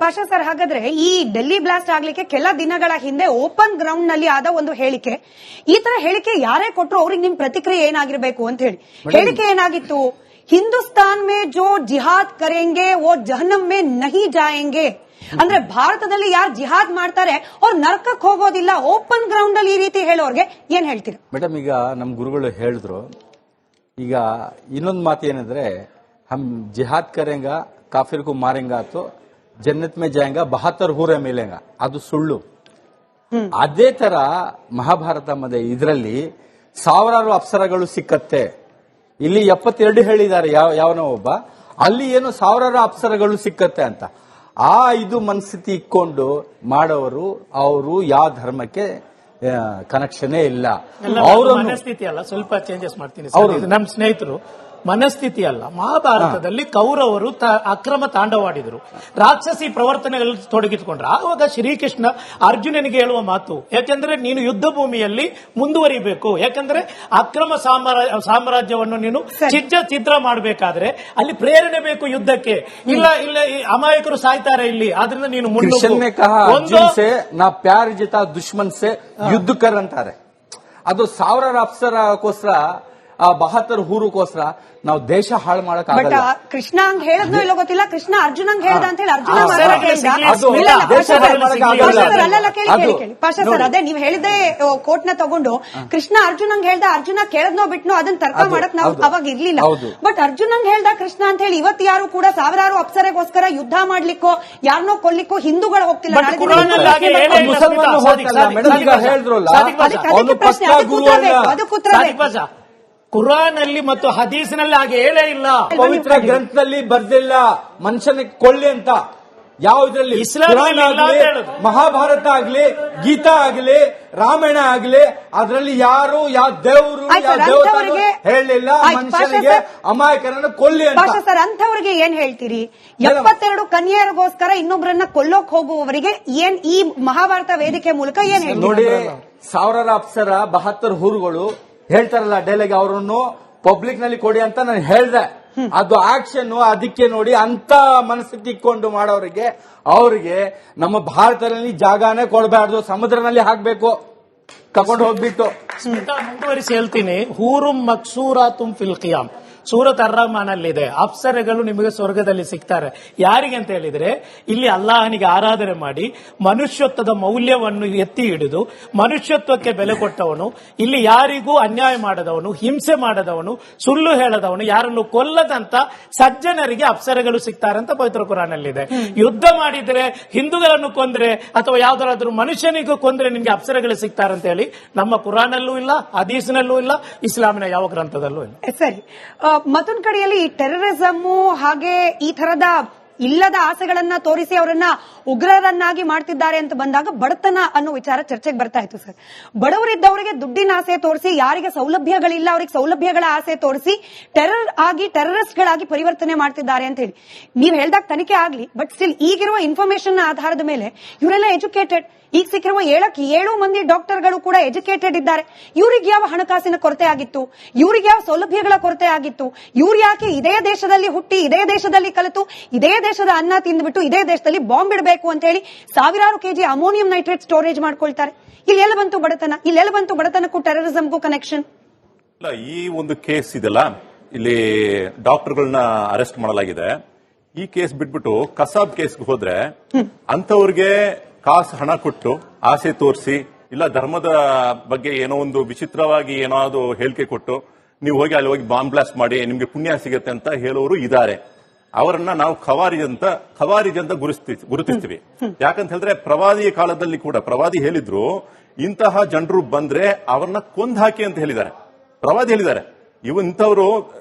Pasha sir, ಹಾಗಾದ್ರೆ ಈ Delhi blast ಆಗ್ಲಿಕ್ಕೆ ಕೆಲ ದಿನಗಳ ಹಿಂದೆ ಓಪನ್ ಗ್ರೌಂಡ್ ನಲ್ಲಿ ಆದ ಒಂದು ಹೇಳಿಕೆ, ಈ ತರ ಹೇಳಿಕೆ ಯಾರೇ ಕೊಟ್ಟರು ಅವ್ರಿಗೆ ನಿಮ್ ಪ್ರತಿಕ್ರಿಯೆ ಏನಾಗಿರ್ಬೇಕು ಅಂತ ಹೇಳಿ. ಹೇಳಿಕೆ ಏನಾಗಿತ್ತು? ಹಿಂದೂಸ್ತಾನ್ ಮೇ ಜೋ ಜಿಹಾದ್ ಕರೆಂಗೆ ವೋ ಜಹನ್ನಂ ಮೇ ನಹಿ ಜಾಯೆಂಗೆ. ಅಂದ್ರೆ ಭಾರತದಲ್ಲಿ ಯಾರು ಜಿಹಾದ್ ಮಾಡ್ತಾರೆ ಅವ್ರು ನರಕಕ್ಕೆ ಹೋಗೋದಿಲ್ಲ. ಓಪನ್ ಗ್ರೌಂಡ್ ಅಲ್ಲಿ ಈ ರೀತಿ ಹೇಳೋರ್ಗೆ ಏನ್ ಹೇಳ್ತೀರಾ? ಮೇಡಮ್, ಈಗ ನಮ್ ಗುರುಗಳು ಹೇಳಿದ್ರು. ಈಗ ಇನ್ನೊಂದು ಮಾತು ಏನಂದ್ರೆ, ಹಮ್ ಜಿಹಾದ್ ಕರೆಂಗ ಕಾಫಿರ್ ಕು ಮಾರೆಂಗ ಅಥವಾ ಜನ್ನತ್ ಮೇ ಜಾಯಂಗ 72 ಹೂರ ಮೇಲೆಂಗ, ಅದು ಸುಳ್ಳು. ಅದೇ ತರ ಮಹಾಭಾರತ ಮತ್ತೆ ಇದರಲ್ಲಿ ಸಾವಿರಾರು ಅಪ್ಸರಗಳು ಸಿಕ್ಕತ್ತೆ. ಇಲ್ಲಿ 72 ಹೇಳಿದ್ದಾರೆ ಯಾವನೋ ಒಬ್ಬ, ಅಲ್ಲಿ ಏನು ಸಾವಿರಾರು ಅಪ್ಸರಗಳು ಸಿಕ್ಕತ್ತೆ ಅಂತ. ಆ ಇದು ಮನಸ್ಥಿತಿ ಇಟ್ಕೊಂಡು ಮಾಡೋರು ಅವರು ಯಾವ ಧರ್ಮಕ್ಕೆ ಕನೆಕ್ಷನ್ನೇ ಇಲ್ಲ. ಅವರು ಮನಸ್ಥಿತಿ ಅಲ್ಲ, ಸ್ವಲ್ಪ ಚೇಂಜಸ್ ಮಾಡ್ತೀನಿ. ನಮ್ಮ ಸ್ನೇಹಿತರು ಮನಸ್ಥಿತಿ ಅಲ್ಲ. ಮಹಾಭಾರತದಲ್ಲಿ ಕೌರವರು ಅಕ್ರಮ ತಾಂಡವಾಡಿದ್ರು, ರಾಕ್ಷಸಿ ಪ್ರವರ್ತನೆಗಳಲ್ಲಿ ತೊಡಗಿಸಿಕೊಂಡ್ರು. ಆವಾಗ ಶ್ರೀಕೃಷ್ಣ ಅರ್ಜುನನಿಗೆ ಹೇಳುವ ಮಾತು, ಯಾಕೆಂದ್ರೆ ನೀನು ಯುದ್ಧ ಭೂಮಿಯಲ್ಲಿ ಮುಂದುವರಿಬೇಕು, ಯಾಕಂದ್ರೆ ಅಕ್ರಮ ಸಾಮ್ರಾಜ್ಯವನ್ನು ನೀನು ಛಿದ್ರ ಮಾಡಬೇಕಾದ್ರೆ ಅಲ್ಲಿ ಪ್ರೇರಣೆ ಬೇಕು ಯುದ್ಧಕ್ಕೆ. ಇಲ್ಲ ಇಲ್ಲ, ಅಮಾಯಕರು ಸಾಯ್ತಾರೆ ಇಲ್ಲಿ, ಆದ್ರಿಂದ ನೀನು ನಾ ಪ್ಯಾರ್ ಜಿತಾ ದುಶ್ಮನ್ ಸೆ ಯುದ್ಧ ಕರ್ ಅಂತಾರೆ. ಅದು ಸಾವಿರಾರು ಅಪ್ಸರಕ್ಕೋಸ್ಕರ 72 ಹೂರಕ್ಕೋಸ್ಕರ ನಾವು ದೇಶ ಹಾಳು ಮಾಡಕ್ ಆಗಲ್ಲ. ಕೃಷ್ಣ ಹಂಗ್ ಹೇಳದ್ನೋ ಇಲ್ಲೋ ಗೊತ್ತಿಲ್ಲ. ಕೃಷ್ಣ ಅರ್ಜುನಂಗ್ ಹೇಳ್ದ ಅಂತ ಹೇಳಿ ಅರ್ಜುನ ಪಾಷಾ ಸರ್, ಅದೇ ನೀವ್ ಹೇಳಿದ್ದೆ ಕೋರ್ಟ್ ನ ತಗೊಂಡು ಕೃಷ್ಣ ಅರ್ಜುನಂಗ್ ಹೇಳ್ದ, ಅರ್ಜುನ ಕೇಳದ್ನೋ ಬಿಟ್ನೋ ಅದನ್ನ ತರ್ಕ ಮಾಡಕ್ ನಾವು ಅವಾಗ ಇರ್ಲಿಲ್ಲ. ಬಟ್ ಅರ್ಜುನಂಗ್ ಹೇಳ್ದ ಕೃಷ್ಣ ಅಂತ ಹೇಳಿ ಇವತ್ತು ಯಾರು ಕೂಡ ಸಾವಿರಾರು ಅಪ್ಸರೆಗೋಸ್ಕರ ಯುದ್ಧ ಮಾಡ್ಲಿಕ್ಕೋ ಯಾರನ್ನೋ ಕೊಲ್ಲಿಕ್ಕೋ ಹಿಂದೂಗಳು ಹೋಗ್ತಿಲ್ಲ. ಅದಕ್ಕೆ ಉತ್ತರ ಬೇಕು. ಕುರಾನ್ ಅಲ್ಲಿ ಮತ್ತು ಹದೀಸ್ನಲ್ಲಿ ಹಾಗೆ ಹೇಳೇ ಇಲ್ಲ. ಪವಿತ್ರ ಗ್ರಂಥದಲ್ಲಿ ಬರ್ದಿಲ್ಲ ಮನುಷ್ಯನಿಗೆ ಕೊಳ್ಳಿ ಅಂತ. ಯಾವುದ್ರಲ್ಲಿ ಮಹಾಭಾರತ ಆಗ್ಲಿ, ಗೀತಾ ಆಗ್ಲಿ, ರಾಮಾಯಣ ಆಗ್ಲಿ, ಅದರಲ್ಲಿ ಯಾರು ಯಾವ ದೇವರು ಹೇಳಲಿಲ್ಲ ಮನುಷ್ಯನಿಗೆ ಅಮಾಯಕರನ್ನು ಕೊಲ್ಲಿ ಅಂತ. ಸರ್, ಅಂಥವ್ರಿಗೆ ಏನ್ ಹೇಳ್ತೀರಿ? 72 ಕನ್ಯರಿಗೋಸ್ಕರ ಇನ್ನೊಬ್ಬರನ್ನ ಕೊಲ್ಲೋಕ್ ಹೋಗುವವರಿಗೆ ಏನ್ ಈ ಮಹಾಭಾರತ ವೇದಿಕೆ ಮೂಲಕ ಏನ್ ಹೇಳಿ? ನೋಡಿ, ಸಾವಿರಾರು ಅಪ್ಸರ 72 ಹೂರುಗಳು ಹೇಳ್ತಾರಲ್ಲ ಡೈಲಾಗ್, ಅವರನ್ನು ಪಬ್ಲಿಕ್ ನಲ್ಲಿ ಕೊಡಿ ಅಂತ ನಾನು ಹೇಳ್ದೆ. ಅದು ಆಕ್ಷನ್, ಅದಕ್ಕೆ ನೋಡಿ ಅಂತ ಮನಸ್ಥಿತಿ ಇಟ್ಕೊಂಡು ಮಾಡೋರಿಗೆ ಅವ್ರಿಗೆ ನಮ್ಮ ಭಾರತದಲ್ಲಿ ಜಾಗನೇ ಕೊಡಬಾರ್ದು, ಸಮುದ್ರನಲ್ಲಿ ಹಾಕ್ಬೇಕು, ತಗೊಂಡು ಹೋಗ್ಬಿಟ್ಟು. ಮುಂದುವರಿಸಿ ಹೇಳ್ತೀನಿ. ಹೂರುಂ ಮಕ್ಸೂರಾತುಂ ಫಿಲ್ ಕಿಯಾಮ್, ಸೂರತ್ ಅರ್-ರಹ್ಮಾನ್ ಅಲ್ಲಿದೆ. ಅಪ್ಸರೆಗಳು ನಿಮಗೆ ಸ್ವರ್ಗದಲ್ಲಿ ಸಿಗ್ತಾರೆ. ಯಾರಿಗೆ ಅಂತ ಹೇಳಿದ್ರೆ, ಇಲ್ಲಿ ಅಲ್ಲಾಹನಿಗೆ ಆರಾಧನೆ ಮಾಡಿ ಮನುಷ್ಯತ್ವದ ಮೌಲ್ಯವನ್ನು ಎತ್ತಿ ಹಿಡಿದು ಮನುಷ್ಯತ್ವಕ್ಕೆ ಬೆಲೆ ಕೊಟ್ಟವನು, ಇಲ್ಲಿ ಯಾರಿಗೂ ಅನ್ಯಾಯ ಮಾಡದವನು, ಹಿಂಸೆ ಮಾಡದವನು, ಸುಳ್ಳು ಹೇಳದವನು, ಯಾರನ್ನು ಕೊಲ್ಲದಂತ ಸಜ್ಜನರಿಗೆ ಅಪ್ಸರೆಗಳು ಸಿಗ್ತಾರೆ ಅಂತ ಪವಿತ್ರ ಕುರಾನ್ ಅಲ್ಲಿದೆ. ಯುದ್ಧ ಮಾಡಿದ್ರೆ, ಹಿಂದೂಗಳನ್ನು ಕೊಂದ್ರೆ ಅಥವಾ ಯಾವ್ದಾದ್ರು ಮನುಷ್ಯನಿಗೂ ಕೊಂದ್ರೆ ನಿಮ್ಗೆ ಅಪ್ಸರೆಗಳು ಸಿಗ್ತಾರೆ ಅಂತ ಹೇಳಿ ನಮ್ಮ ಕುರಾನಲ್ಲೂ ಇಲ್ಲ, ಹದೀಸ್ನಲ್ಲೂ ಇಲ್ಲ, ಇಸ್ಲಾಮಿನ ಯಾವ ಗ್ರಂಥದಲ್ಲೂ ಇಲ್ಲ. ಸರಿ, ಮತ್ತೊಂದು ಕಡೆಯಲ್ಲಿ ಈ ಟೆರರಿಸಮ್ ಹಾಗೆ ಈ ತರದ ಇಲ್ಲದ ಆಸೆಗಳನ್ನ ತೋರಿಸಿ ಅವರನ್ನ ಉಗ್ರರನ್ನಾಗಿ ಮಾಡ್ತಿದ್ದಾರೆ ಅಂತ ಬಂದಾಗ ಬಡತನ ಅನ್ನೋ ವಿಚಾರ ಚರ್ಚೆಗೆ ಬರ್ತಾ ಇತ್ತು. ಸರ್, ಬಡವರಿದ್ದವರಿಗೆ ದುಡ್ಡಿನ ಆಸೆ ತೋರಿಸಿ, ಯಾರಿಗೆ ಸೌಲಭ್ಯಗಳಿಲ್ಲ ಅವರಿಗೆ ಸೌಲಭ್ಯಗಳ ಆಸೆ ತೋರಿಸಿ ಟೆರರಿಸ್ಟ್ ಗಳಾಗಿ ಪರಿವರ್ತನೆ ಮಾಡ್ತಿದ್ದಾರೆ ಅಂತ ಹೇಳಿ ನೀವ್ ಹೇಳ್ದಾಗ ತನಿಖೆ ಆಗ್ಲಿ. ಬಟ್ ಸ್ಟಿಲ್ ಈಗಿರುವ ಇನ್ಫಾರ್ಮೇಶನ್ ಆಧಾರದ ಮೇಲೆ ಇವರೆಲ್ಲ ಎಜುಕೇಟೆಡ್. ಈಗ ಸಿಕ್ಕಿರುವ 7 ಮಂದಿ ಡಾಕ್ಟರ್ಗಳು ಕೂಡ ಎಜುಕೇಟೆಡ್ ಇದ್ದಾರೆ. ಇವ್ರಿಗೆ ಯಾವ ಹಣಕಾಸಿನ ಕೊರತೆ ಆಗಿತ್ತು? ಇವ್ರಿಗೆ ಯಾವ ಸೌಲಭ್ಯಗಳ ಕೊರತೆ ಆಗಿತ್ತು? ಇವ್ರು ಯಾಕೆ ಇದೇ ದೇಶದಲ್ಲಿ ಹುಟ್ಟಿ, ಇದೇ ದೇಶದಲ್ಲಿ ಕಲಿತು, ಇದೇ ದೇಶದ ಅನ್ನ ತಿಂದ್ಬಿಟ್ಟು ಇದೇ ದೇಶದಲ್ಲಿ ಬಾಂಬ್ ಇಡಬೇಕು ಅಂತ ಹೇಳಿ ಸಾವಿರಾರು ಕೆಜಿ ಅಮೋನಿಯಂ ನೈಟ್ರೇಟ್ ಸ್ಟೋರೇಜ್ ಮಾಡ್ಕೊಳ್ತಾರೆ? ಇಲ್ಲಿ ಎಲ್ಲ ಬಂತು ಬಡತನ? ಇಲ್ಲೆಲ್ಲ ಬಂತು ಬಡತನಕ್ಕೂ ಟೆರರಿಸಂಗೂ ಕನೆಕ್ಷನ್? ಈ ಒಂದು ಕೇಸ್ ಇದೆಲ್ಲ, ಇಲ್ಲಿ ಡಾಕ್ಟರ್ಗಳನ್ನ ಅರೆಸ್ಟ್ ಮಾಡಲಾಗಿದೆ. ಈ ಕೇಸ್ ಬಿಟ್ಬಿಟ್ಟು ಕಸಾಬ್ ಕೇಸ್ಗೆ ಹೋದ್ರೆ ಅಂತವ್ರಿಗೆ ಕಾಸು ಹಣ ಕೊಟ್ಟು ಆಸೆ ತೋರಿಸಿ, ಇಲ್ಲ ಧರ್ಮದ ಬಗ್ಗೆ ಏನೋ ಒಂದು ವಿಚಿತ್ರವಾಗಿ ಏನಾದ್ರು ಹೇಳಿಕೆ ಕೊಟ್ಟು ನೀವು ಹೋಗಿ ಅಲ್ಲಿ ಹೋಗಿ ಬಾಂಬ್ ಬ್ಲಾಸ್ಟ್ ಮಾಡಿ ನಿಮ್ಗೆ ಪುಣ್ಯ ಸಿಗುತ್ತೆ ಅಂತ ಹೇಳೋರು ಇದ್ದಾರೆ. ಅವರನ್ನ ನಾವು ಖವಾರಿಜ್ ಅಂತ ಗುರುತಿಸ್ತೀವಿ. ಯಾಕಂತ ಹೇಳಿದ್ರೆ ಪ್ರವಾದಿಯ ಕಾಲದಲ್ಲಿ ಕೂಡ ಪ್ರವಾದಿ ಹೇಳಿದ್ರು, ಇಂತಹ ಜನರು ಬಂದ್ರೆ ಅವರನ್ನ ಕೊಂದ್ ಹಾಕಿ ಅಂತ ಹೇಳಿದ್ದಾರೆ. ಪ್ರವಾದಿ ಹೇಳಿದ್ದಾರೆ, ಇಂಥವರು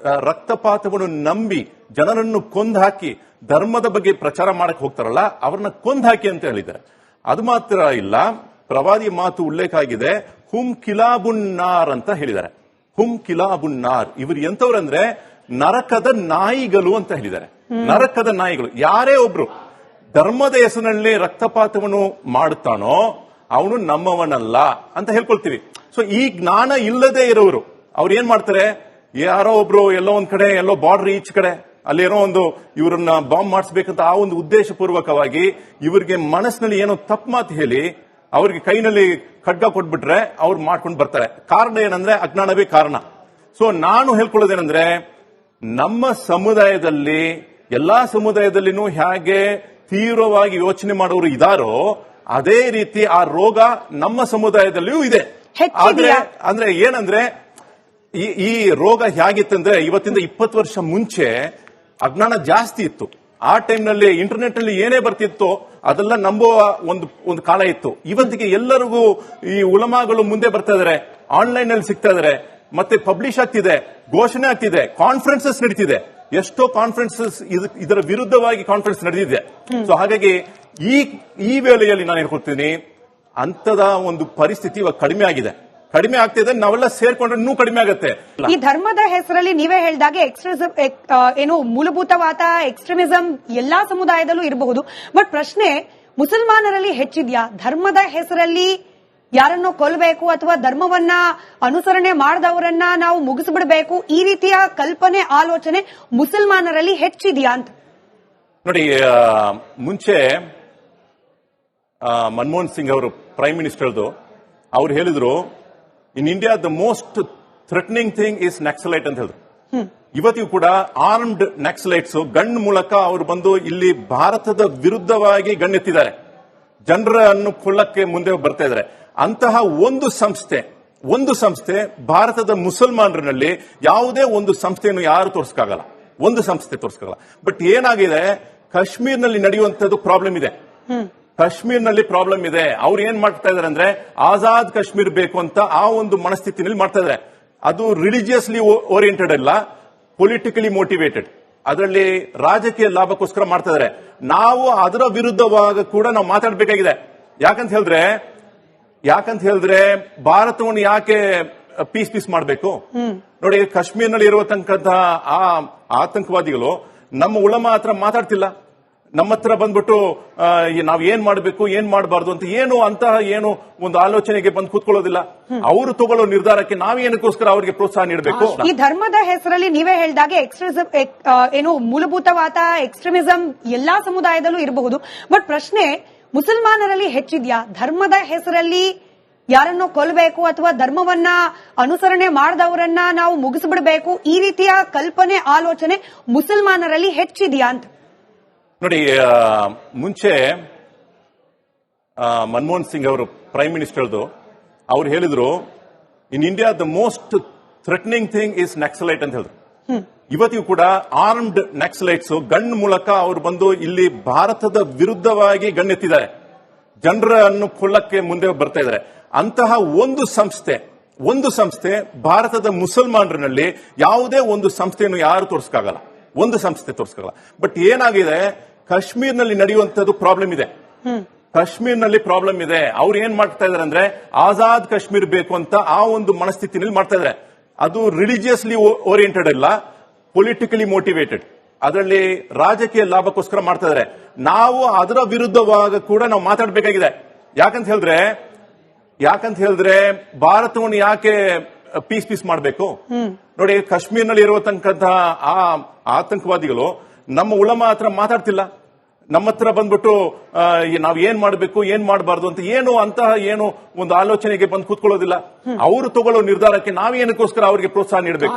ರಕ್ತಪಾತವನ್ನು ನಂಬಿ ಜನರನ್ನು ಕೊಂದ್ ಹಾಕಿ ಧರ್ಮದ ಬಗ್ಗೆ ಪ್ರಚಾರ ಮಾಡಕ್ ಹೋಗ್ತಾರಲ್ಲ, ಅವ್ರನ್ನ ಕೊಂದ್ ಹಾಕಿ ಅಂತ ಹೇಳಿದ್ದಾರೆ. ಅದು ಮಾತ್ರ ಇಲ್ಲ, ಪ್ರವಾದಿ ಮಾತು ಉಲ್ಲೇಖ ಆಗಿದೆ, ಹುಮ್ ಕಿಲಾಬುನ್ನಾರ್ ಅಂತ ಹೇಳಿದ್ದಾರೆ. ಹುಮ್ ಕಿಲಾಬುನ್ನಾರ್, ಇವರು ಎಂತವ್ರಂದ್ರೆ ನರಕದ ನಾಯಿಗಳು ಅಂತ ಹೇಳಿದ್ದಾರೆ. ನರಕದ ನಾಯಿಗಳು. ಯಾರೇ ಒಬ್ರು ಧರ್ಮದ ಹೆಸರಿನಲ್ಲಿ ರಕ್ತಪಾತವನ್ನು ಮಾಡುತ್ತಾನೋ ಅವನು ನಮ್ಮವನಲ್ಲ ಅಂತ ಹೇಳ್ಕೊಳ್ತೀವಿ. ಸೊ ಈ ಜ್ಞಾನ ಇಲ್ಲದೆ ಇರೋರು ಅವ್ರು ಏನ್ ಮಾಡ್ತಾರೆ, ಯಾರೋ ಒಬ್ರು ಎಲ್ಲೋ ಒಂದ್ ಕಡೆ, ಎಲ್ಲೋ ಬಾರ್ಡರ್ ಈಚ್ ಕಡೆ ಅಲ್ಲೇನೋ ಒಂದು ಇವರನ್ನ ಬಾಂಬ್ ಮಾಡಿಸ್ಬೇಕಂತ ಆ ಒಂದು ಉದ್ದೇಶ ಪೂರ್ವಕವಾಗಿ ಇವರಿಗೆ ಮನಸ್ಸಿನಲ್ಲಿ ಏನೋ ತಪ್ಪು ಮಾತು ಹೇಳಿ ಅವ್ರಿಗೆ ಕೈನಲ್ಲಿ ಖಡ್ಗ ಕೊಟ್ಬಿಟ್ರೆ ಅವ್ರು ಮಾಡ್ಕೊಂಡು ಬರ್ತಾರೆ. ಕಾರಣ ಏನಂದ್ರೆ ಅಜ್ಞಾನವೇ ಕಾರಣ. ಸೊ ನಾನು ಹೇಳ್ಕೊಳ್ಳೋದೇನಂದ್ರೆ, ನಮ್ಮ ಸಮುದಾಯದಲ್ಲಿ ಎಲ್ಲಾ ಸಮುದಾಯದಲ್ಲಿನೂ ಹೇಗೆ ತೀವ್ರವಾಗಿ ಯೋಚನೆ ಮಾಡೋರು ಇದಾರೋ ಅದೇ ರೀತಿ ಆ ರೋಗ ನಮ್ಮ ಸಮುದಾಯದಲ್ಲಿಯೂ ಇದೆ. ಅಂದ್ರೆ ಏನಂದ್ರೆ ಈ ರೋಗ ಹೇಗಿತ್ತಂದ್ರೆ, ಇವತ್ತಿಂದ 20 ವರ್ಷ ಮುಂಚೆ ಅಜ್ಞಾನ ಜಾಸ್ತಿ ಇತ್ತು. ಆ ಟೈಮ್ನಲ್ಲಿ ಇಂಟರ್ನೆಟ್ ನಲ್ಲಿ ಏನೇ ಬರ್ತಿತ್ತೋ ಅದೆಲ್ಲ ನಂಬುವ ಒಂದು ಕಾಲ ಇತ್ತು. ಇವತ್ತಿಗೆ ಎಲ್ಲರಿಗೂ ಈ ಉಲಮಾಗಳು ಮುಂದೆ ಬರ್ತಾ ಇದಾರೆ, ಆನ್ಲೈನ್ ನಲ್ಲಿ ಸಿಗ್ತಾ ಇದಾರೆ, ಮತ್ತೆ ಪಬ್ಲಿಷ್ ಆಗ್ತಿದೆ, ಘೋಷಣೆ ಆಗ್ತಿದೆ, ಕಾನ್ಫರೆನ್ಸಸ್ ನಡೀತಿದೆ. ಎಷ್ಟೋ ಕಾನ್ಫರೆನ್ಸಸ್ ಇದರ ವಿರುದ್ಧವಾಗಿ ಕಾನ್ಫರೆನ್ಸ್ ನಡೆದಿದೆ. ಸೊ ಹಾಗಾಗಿ ಈ ವೇಳೆಯಲ್ಲಿ ನಾನು ಹೇಳ್ಕೊಡ್ತೀನಿ, ಅಂತದ ಒಂದು ಪರಿಸ್ಥಿತಿ ಇವಾಗ ಕಡಿಮೆ ಆಗಿದೆ. ಕಡಿಮೆ ಆಗ್ತಿದೆ, ನಾವೆಲ್ಲ ಸೇರ್ಕೊಂಡ್ರೆ ಇನ್ನೂ ಕಡಿಮೆ ಆಗುತ್ತೆ. ಈ ಧರ್ಮದ ಹೆಸರಲ್ಲಿ ನೀವೇ ಹೇಳಿದಾಗೆ ಎಕ್ಸ್ಟ್ರೀಮಿಸಂ ಏನು ಮೂಲಭೂತವಾದ ಎಕ್ಸ್ಟ್ರೀಮಿಸಂ ಎಲ್ಲಾ ಸಮುದಾಯದಲ್ಲೂ ಇರಬಹುದು. ಬಟ್ ಪ್ರಶ್ನೆ ಮುಸಲ್ಮಾನರಲ್ಲಿ ಹೆಚ್ಚಿದ್ಯಾ? ಧರ್ಮದ ಹೆಸರಲ್ಲಿ ಯಾರನ್ನೋ ಕೊಲ್ಲಬೇಕು ಅಥವಾ ಧರ್ಮವನ್ನ ಅನುಸರಣೆ ಮಾಡದವರನ್ನ ನಾವು ಮುಗಿಸ್ಬಿಡ್ಬೇಕು, ಈ ರೀತಿಯ ಕಲ್ಪನೆ ಆಲೋಚನೆ ಮುಸಲ್ಮಾನರಲ್ಲಿ ಹೆಚ್ಚಿದ್ಯಾ ಅಂತ ನೋಡಿ. ಮುಂಚೆ ಮನಮೋಹನ್ ಸಿಂಗ್ ಅವರು ಪ್ರೈಮ್ ಮಿನಿಸ್ಟರ್ದು ಅವ್ರು ಹೇಳಿದ್ರು, in India the most threatening thing is Naxalite ಅಂತ ಹೇಳಿದ್ರು. ಇವತ್ತಿಗೂ ಕೂಡ ಆರ್ಮ್ಡ್ ನಕ್ಸಲೈಟ್ಸ್ ಗನ್ ಮೂಲಕ ಅವರು ಬಂದು ಇಲ್ಲಿ ಭಾರತದ ವಿರುದ್ಧವಾಗಿ ಗಣ್ಣೆತ್ತಿದ್ದಾರೆ, ಜನರನ್ನು ಕೊಲ್ಲಕ್ಕೆ ಮುಂದೆ ಬರ್ತಾ ಇದ್ದಾರೆ. ಅಂತಹ ಒಂದು ಸಂಸ್ಥೆ ಭಾರತದ ಮುಸಲ್ಮಾನರಲ್ಲಿ ಯಾವುದೇ ಒಂದು ಸಂಸ್ಥೆಯನ್ನು ಯಾರು ತೋರಿಸಕ್ಕಾಗಲ್ಲ, ಒಂದು ಸಂಸ್ಥೆ ತೋರಿಸಕ್ಕಾಗಲ್ಲ. ಬಟ್ ಏನಾಗಿದೆ, ಕಾಶ್ಮೀರ್ನಲ್ಲಿ ನಡೆಯುವಂತದ್ದು ಪ್ರಾಬ್ಲಮ್ ಇದೆ. ಕಾಶ್ಮೀರ್ನಲ್ಲಿ ಪ್ರಾಬ್ಲಮ್ ಇದೆ. ಅವ್ರು ಏನ್ ಮಾಡ್ತಾ ಇದಾರೆ ಅಂದ್ರೆ ಆಜಾದ್ ಕಾಶ್ಮೀರ್ ಬೇಕು ಅಂತ ಆ ಒಂದು ಮನಸ್ಥಿತಿನಲ್ಲಿ ಮಾಡ್ತಾ ಇದಾರೆ. ಅದು ರಿಲಿಜಿಯಸ್ಲಿ ಓರಿಯೆಂಟೆಡ್ ಅಲ್ಲ, ಪೊಲಿಟಿಕಲಿ ಮೋಟಿವೇಟೆಡ್. ಅದರಲ್ಲಿ ರಾಜಕೀಯ ಲಾಭಕ್ಕೋಸ್ಕರ ಮಾಡ್ತಾ ಇದಾರೆ. ನಾವು ಅದರ ವಿರುದ್ಧವಾಗ ಕೂಡ ನಾವು ಮಾತಾಡಬೇಕಾಗಿದೆ. ಯಾಕಂತ ಹೇಳಿದ್ರೆ ಭಾರತವನ್ನು ಯಾಕೆ ಪೀಸ್ ಮಾಡಬೇಕು? ನೋಡಿ, ಕಾಶ್ಮೀರ್ನಲ್ಲಿ ಇರುವಂತಹ ಆ ಆತಂಕವಾದಿಗಳು ನಮ್ಮ ಉಲಮಾ ಹತ್ರ ಮಾತಾಡ್ತಿಲ್ಲ. ನಮ್ಮ ಹತ್ರ ಬಂದ್ಬಿಟ್ಟು ನಾವ್ ಏನ್ ಮಾಡಬೇಕು, ಏನ್ ಮಾಡಬಾರ್ದು ಅಂತ ಏನು ಒಂದು ಆಲೋಚನೆಗೆ ಬಂದು ಕೂತ್ಕೊಳ್ಳೋದಿಲ್ಲ. ಅವರು ತಗೊಳ್ಳೋ ನಿರ್ಧಾರಕ್ಕೆ ನಾವೇನಕ್ಕೋಸ್ಕರ ಅವರಿಗೆ ಪ್ರೋತ್ಸಾಹ ನೀಡಬೇಕು? ಈ ಧರ್ಮದ ಹೆಸರಲ್ಲಿ ನೀವೇ ಹೇಳಿದಾಗೆ ಎಕ್ಸ್ಟ್ರೀಮಿಸಂ ಏನು ಮೂಲಭೂತವಾದ ಎಕ್ಸ್ಟ್ರೀಮಿಸಂ ಎಲ್ಲಾ ಸಮುದಾಯದಲ್ಲೂ ಇರಬಹುದು. ಬಟ್ ಪ್ರಶ್ನೆ ಮುಸಲ್ಮಾನರಲ್ಲಿ ಹೆಚ್ಚಿದ್ಯಾ? ಧರ್ಮದ ಹೆಸರಲ್ಲಿ ಯಾರನ್ನೋ ಕೊಲ್ಲಬೇಕು ಅಥವಾ ಧರ್ಮವನ್ನ ಅನುಸರಣೆ ಮಾಡದವರನ್ನ ನಾವು ಮುಗಿಸ್ಬಿಡ್ಬೇಕು, ಈ ರೀತಿಯ ಕಲ್ಪನೆ ಆಲೋಚನೆ ಮುಸಲ್ಮಾನರಲ್ಲಿ ಹೆಚ್ಚಿದ್ಯಾ ಅಂತ ನೋಡಿ. ಮುಂಚೆ ಮನಮೋಹನ್ ಸಿಂಗ್ ಅವರು ಪ್ರೈಮ್ ಮಿನಿಸ್ಟರ್ದು ಅವ್ರು ಹೇಳಿದ್ರು, in India the most threatening thing is Naxalite ಅಂತ ಹೇಳಿದ್ರು. ಇವತ್ತಿಗೂ ಕೂಡ ಆರ್ಮ್ಡ್ ನಕ್ಸಲೈಟ್ಸ್ ಗನ್ ಮೂಲಕ ಅವರು ಬಂದು ಇಲ್ಲಿ ಭಾರತದ ವಿರುದ್ಧವಾಗಿ ಗಣ್ಣೆತ್ತಿದ್ದಾರೆ, ಜನರನ್ನು ಕೊಲ್ಲಕ್ಕೆ ಮುಂದೆ ಬರ್ತಾ ಇದ್ದಾರೆ. ಅಂತಹ ಒಂದು ಸಂಸ್ಥೆ ಭಾರತದ ಮುಸಲ್ಮಾನರಲ್ಲಿ ಯಾವುದೇ ಒಂದು ಸಂಸ್ಥೆಯನ್ನು ಯಾರು ತೋರಿಸಕ್ಕಾಗಲ್ಲ, ಒಂದು ಸಂಸ್ಥೆ ತೋರಿಸಕ್ಕಾಗಲ್ಲ. ಬಟ್ ಏನಾಗಿದೆ, ಕಾಶ್ಮೀರ್ನಲ್ಲಿ ನಡೆಯುವಂತದ್ದು ಪ್ರಾಬ್ಲಮ್ ಇದೆ. ಕಾಶ್ಮೀರ್ನಲ್ಲಿ ಪ್ರಾಬ್ಲಮ್ ಇದೆ. ಅವ್ರು ಏನ್ ಮಾಡ್ತಾ ಇದಾರೆ ಅಂದ್ರೆ ಆಜಾದ್ ಕಾಶ್ಮೀರ್ ಬೇಕು ಅಂತ ಆ ಒಂದು ಮನಸ್ಥಿತಿನಲ್ಲಿ ಮಾಡ್ತಾ ಇದಾರೆ. ಅದು ರಿಲಿಜಿಯಸ್ಲಿ ಓರಿಯೆಂಟೆಡ್ ಅಲ್ಲ, ಪೊಲಿಟಿಕಲಿ ಮೋಟಿವೇಟೆಡ್. ಅದರಲ್ಲಿ ರಾಜಕೀಯ ಲಾಭಕ್ಕೋಸ್ಕರ ಮಾಡ್ತಾ ಇದಾರೆ. ನಾವು ಅದರ ವಿರುದ್ಧವಾಗ ಕೂಡ ನಾವು ಮಾತಾಡಬೇಕಾಗಿದೆ. ಯಾಕಂತ ಹೇಳಿದ್ರೆ ಭಾರತವನ್ನು ಯಾಕೆ ಪೀಸ್ ಮಾಡಬೇಕು? ನೋಡಿ, ಕಾಶ್ಮೀರ್ನಲ್ಲಿ ಇರುವಂತಹ ಆ ಆತಂಕವಾದಿಗಳು ನಮ್ಮ ಉಲಮಾ ಹತ್ರ ಮಾತಾಡ್ತಿಲ್ಲ. ನಮ್ಮ ಹತ್ರ ಬಂದ್ಬಿಟ್ಟು ನಾವ್ ಏನ್ ಮಾಡಬೇಕು, ಏನ್ ಮಾಡಬಾರ್ದು ಅಂತ ಏನು ಒಂದು ಆಲೋಚನೆಗೆ ಬಂದು ಕೂತ್ಕೊಳ್ಳೋದಿಲ್ಲ. ಅವರು ತಗೊಳ್ಳೋ ನಿರ್ಧಾರಕ್ಕೆ ನಾವೇನಕ್ಕೋಸ್ಕರ ಅವರಿಗೆ ಪ್ರೋತ್ಸಾಹ ನೀಡಬೇಕು?